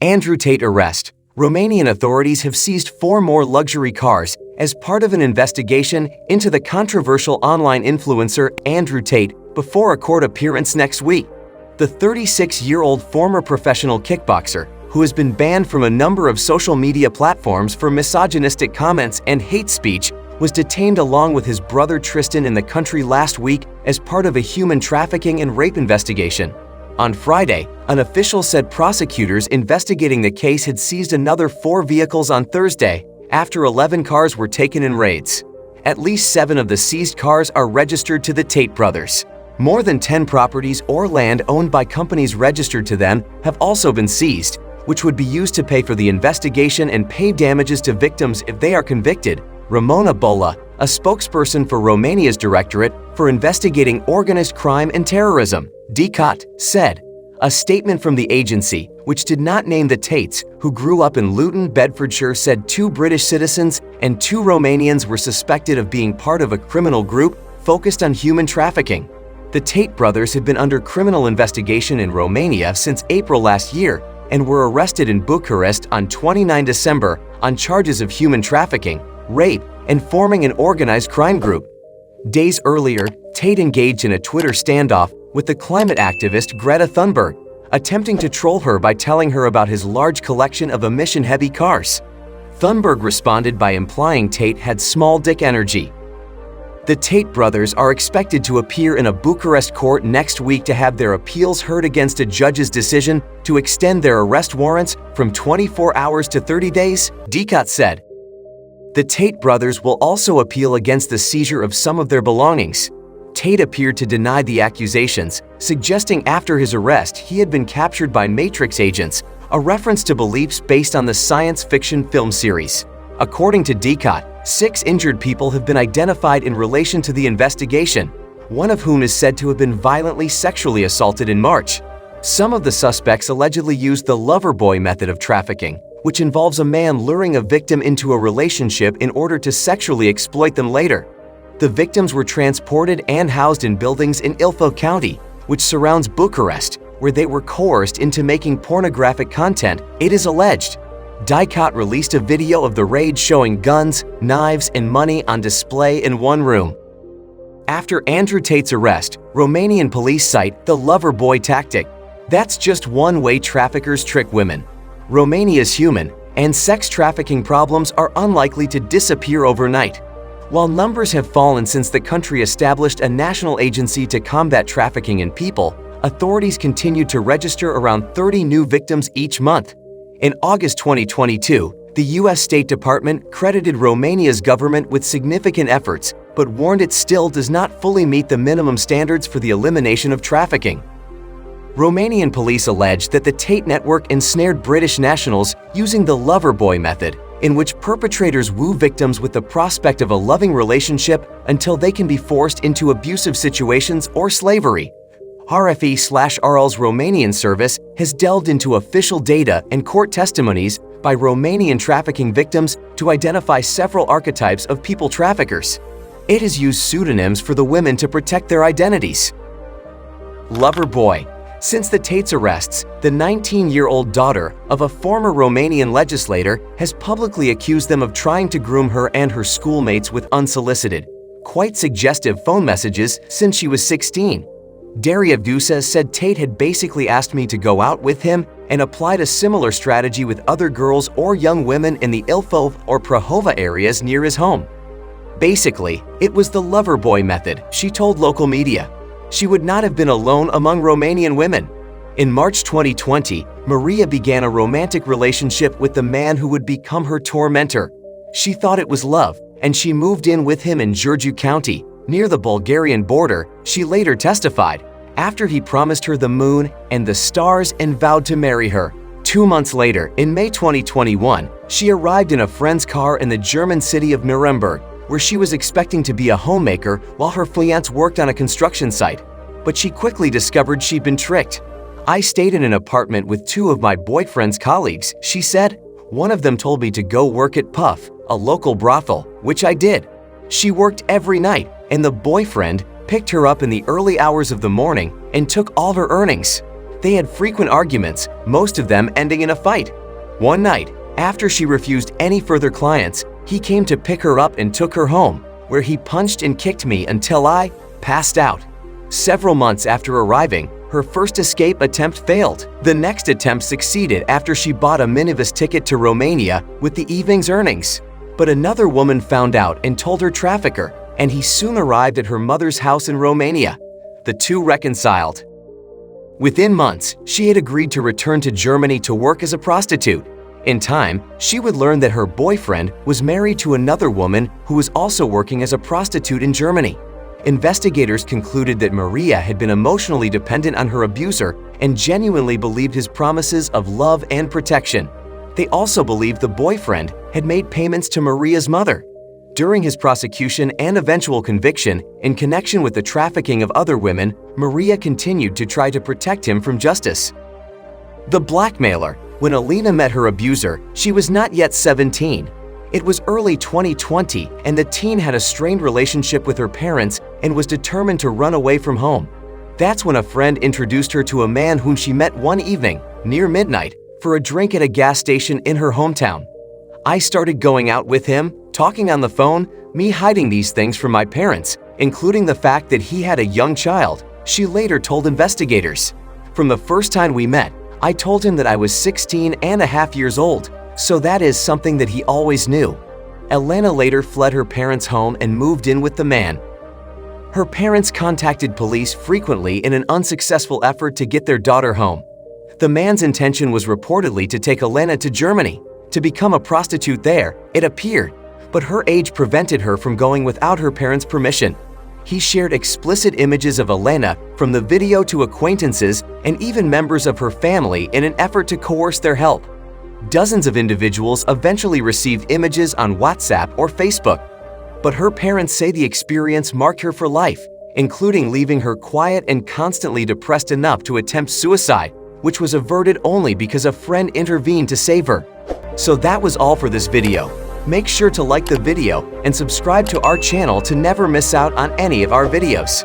Andrew Tate arrest. Romanian authorities have seized 4 more luxury cars as part of an investigation into the controversial online influencer Andrew Tate before a court appearance next week. The 36-year-old former professional kickboxer, who has been banned from a number of social media platforms for misogynistic comments and hate speech, was detained along with his brother Tristan in the country last week as part of a human trafficking and rape investigation. On Friday, an official said prosecutors investigating the case had seized another 4 vehicles on Thursday, after 11 cars were taken in raids. At least 7 of the seized cars are registered to the Tate brothers. More than 10 properties or land owned by companies registered to them have also been seized, which would be used to pay for the investigation and pay damages to victims if they are convicted. Ramona Bola, a spokesperson for Romania's Directorate for Investigating Organized Crime and Terrorism, DCAT, said. A statement from the agency, which did not name the Tates, who grew up in Luton, Bedfordshire, said 2 British citizens and 2 Romanians were suspected of being part of a criminal group focused on human trafficking. The Tate brothers had been under criminal investigation in Romania since April last year and were arrested in Bucharest on 29 December on charges of human trafficking, rape, and forming an organized crime group. Days earlier, Tate engaged in a Twitter standoff with the climate activist Greta Thunberg, attempting to troll her by telling her about his large collection of emission-heavy cars. Thunberg responded by implying Tate had small dick energy. The Tate brothers are expected to appear in a Bucharest court next week to have their appeals heard against a judge's decision to extend their arrest warrants from 24 hours to 30 days, DCAT said. The Tate brothers will also appeal against the seizure of some of their belongings. Tate appeared to deny the accusations, suggesting after his arrest he had been captured by Matrix agents, a reference to beliefs based on the science fiction film series. According to DCAT, 6 injured people have been identified in relation to the investigation, one of whom is said to have been violently sexually assaulted in March. Some of the suspects allegedly used the lover boy method of trafficking, which involves a man luring a victim into a relationship in order to sexually exploit them later. The victims were transported and housed in buildings in Ilfov County, which surrounds Bucharest, where they were coerced into making pornographic content, it is alleged. DCAT released a video of the raid showing guns, knives, and money on display in one room. After Andrew Tate's arrest, Romanian police cite the lover boy tactic. That's just one way traffickers trick women. Romania is human, and sex trafficking problems are unlikely to disappear overnight. While numbers have fallen since the country established a national agency to combat trafficking in people, authorities continue to register around 30 new victims each month. In August 2022, the U.S. State Department credited Romania's government with significant efforts, but warned it still does not fully meet the minimum standards for the elimination of trafficking. Romanian police alleged that the Tate network ensnared British nationals using the lover boy method, in which perpetrators woo victims with the prospect of a loving relationship until they can be forced into abusive situations or slavery. RFE/RL's Romanian service has delved into official data and court testimonies by Romanian trafficking victims to identify several archetypes of people traffickers. It has used pseudonyms for the women to protect their identities. Lover boy. Since the Tates' arrests, the 19-year-old daughter of a former Romanian legislator has publicly accused them of trying to groom her and her schoolmates with unsolicited, quite suggestive phone messages since she was 16. Daria Vusa said Tate had basically asked me to go out with him and applied a similar strategy with other girls or young women in the Ilfov or Prahova areas near his home. Basically, it was the lover boy method, she told local media. She would not have been alone among Romanian women. In March 2020, Maria began a romantic relationship with the man who would become her tormentor. She thought it was love, and she moved in with him in Giurgiu County, near the Bulgarian border, she later testified, after he promised her the moon and the stars and vowed to marry her. 2 months later, in May 2021, she arrived in a friend's car in the German city of Nuremberg, where she was expecting to be a homemaker while her fiancé worked on a construction site. But she quickly discovered she'd been tricked. I stayed in an apartment with 2 of my boyfriend's colleagues, she said. One of them told me to go work at Puff, a local brothel, which I did. She worked every night, and the boyfriend picked her up in the early hours of the morning and took all her earnings. They had frequent arguments, most of them ending in a fight. One night, after she refused any further clients, he came to pick her up and took her home, where he punched and kicked me until I passed out. Several months after arriving, her first escape attempt failed. The next attempt succeeded after she bought a minibus ticket to Romania with the evening's earnings. But another woman found out and told her trafficker, and he soon arrived at her mother's house in Romania. The two reconciled. Within months, she had agreed to return to Germany to work as a prostitute. In time, she would learn that her boyfriend was married to another woman who was also working as a prostitute in Germany. Investigators concluded that Maria had been emotionally dependent on her abuser and genuinely believed his promises of love and protection. They also believed the boyfriend had made payments to Maria's mother. During his prosecution and eventual conviction, in connection with the trafficking of other women, Maria continued to try to protect him from justice. The blackmailer. When Alina met her abuser, she was not yet 17. It was early 2020, and the teen had a strained relationship with her parents and was determined to run away from home. That's when a friend introduced her to a man whom she met one evening, near midnight, for a drink at a gas station in her hometown. I started going out with him, talking on the phone, me hiding these things from my parents, including the fact that he had a young child, she later told investigators. From the first time we met, I told him that I was 16 and a half years old, so that is something that he always knew. Elena later fled her parents' home and moved in with the man. Her parents contacted police frequently in an unsuccessful effort to get their daughter home. The man's intention was reportedly to take Elena to Germany, to become a prostitute there, it appeared, but her age prevented her from going without her parents' permission. He shared explicit images of Elena from the video to acquaintances and even members of her family in an effort to coerce their help. Dozens of individuals eventually received images on WhatsApp or Facebook, but her parents say the experience marked her for life, including leaving her quiet and constantly depressed enough to attempt suicide, which was averted only because a friend intervened to save her. So that was all for this video. Make sure to like the video and subscribe to our channel to never miss out on any of our videos.